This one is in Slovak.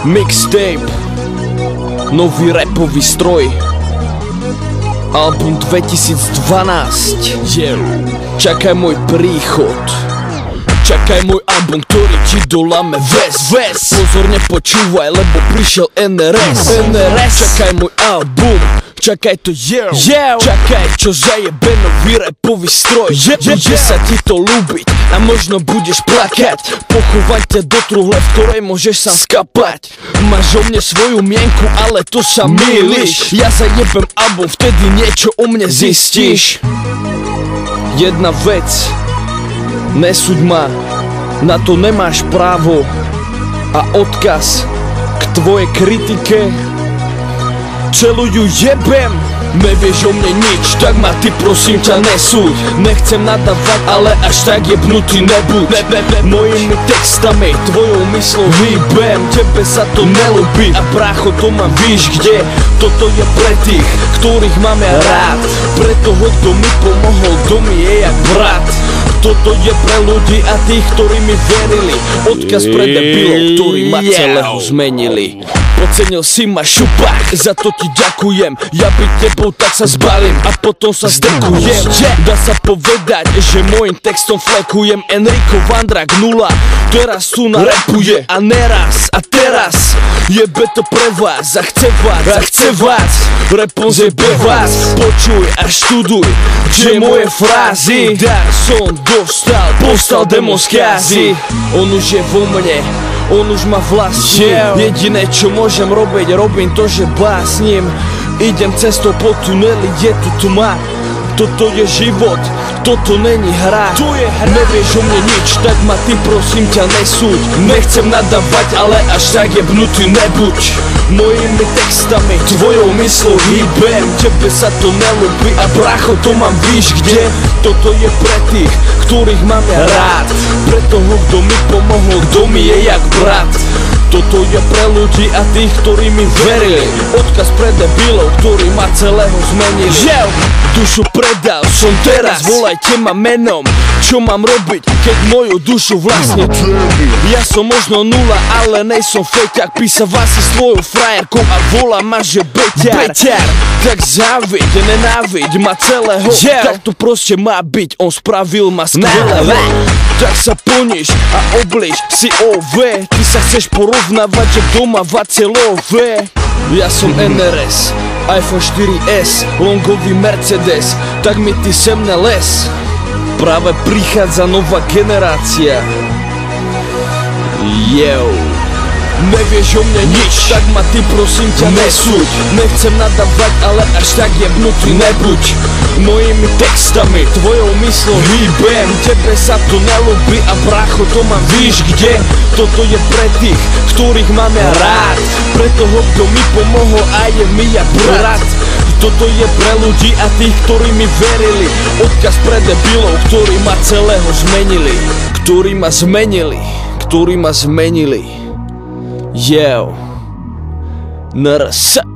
Mixtape, nový rapový stroj, album 2012. Čakaj môj príchod, čakaj môj album, ktorý ti dolame ves. Pozorne počúvaj, lebo prišiel NRS. Čakaj môj album, čakaj to čakaj, čo zajebe nový rapový stroj. Bude sa ti to ľúbiť a možno budeš plakať. Pochovať ťa do truhle, v ktorej môžeš sa skapať. Máš o mne svoju mienku, ale to sa mýliš. Ja zajebem album, vtedy niečo o mne zistíš. Jedna vec, nesúď ma, na to nemáš právo. A odkaz k tvojej kritike, celú ju jebem. Nevieš o mne nič, tak ma ty prosím ťa nesúď. Nechcem nadávať, ale až tak jebnutý nebuď. Mojimi textami, tvojou myslou hýbem. Tebe sa to nelúbi a brácho, to mám víš kde. Toto je pre tých, ktorých mám ja rád. Pre toho, kto mi pomohol, kto mi je jak brat. Toto je pre ľudí a tých, ktorí mi verili. Odkaz pre debilov, ktorí ma celého zmenili. Podcenil si ma šupak, za to ti ďakujem. Ja byť tebou, tak sa zbalím a potom sa zdekujem. Dá sa povedať, že môjim textom flekujem. Enrico Vandrak 0, teraz tu narapuje. A neraz, a teraz jebe to pre vás. A chce vás rapom zjebe vás. Počuj a študuj, že moje frázy dar som dostal, postal demo z kázy. On už je vo mne, on už ma vlastní. Jediné čo môžem robiť, robím to, že básnim. Idem cestou po tuneli, je tu tma. Toto je život, toto není hra. Nevieš o mne nič, tak ma ty prosím ťa nesúď. Nechcem nadávať, ale až tak jebnutý nebuď. Mojimi textami, tvojou myslou hýbem. Tebe sa to nelúbi a brácho, to mám víš kde. Toto je pre tých, ktorých mám ja rád. Pre toho, kto mi pomohol, kto mi je jak brat. Toto je pre ľudí a tých, ktorí mi verili. Odkaz pre debilov, ktorí ma celého zmenili. Dušu predal som teraz, volajte ma menom. Čo mám robiť, keď moju dušu vlastne ja som možno nula, ale nejsom feťak. Písava si svojou frajerkou a volá ma, že beťar. Tak záviď, nenáviď ma celého. Tak to proste má byť, on spravil ma skvelého. Tak sa poníž a oblíž si OV. Ty sa chceš porovnávať, že doma vacelové. Ja som NRS, iPhone 4S, longový Mercedes. Tak mi ty sem neles. Práve prichádza nová generácia. Nevieš o mne nič, tak ma ty prosím ťa nesúď. Nechcem nadávať, ale až tak jebnutý nebuď. Mojimi textami, tvojou myslou hýbem. Tebe sa to nelúbi a brácho, to mám víš kde. Toto je pre tých, ktorých mám ja rád. Pre toho, kto mi pomohol a je mi jak brat. Toto je pre ľudí a tých, ktorí mi verili. Odkaz pre debilov, ktorí ma celého zmenili. Ktorí ma zmenili. NRS.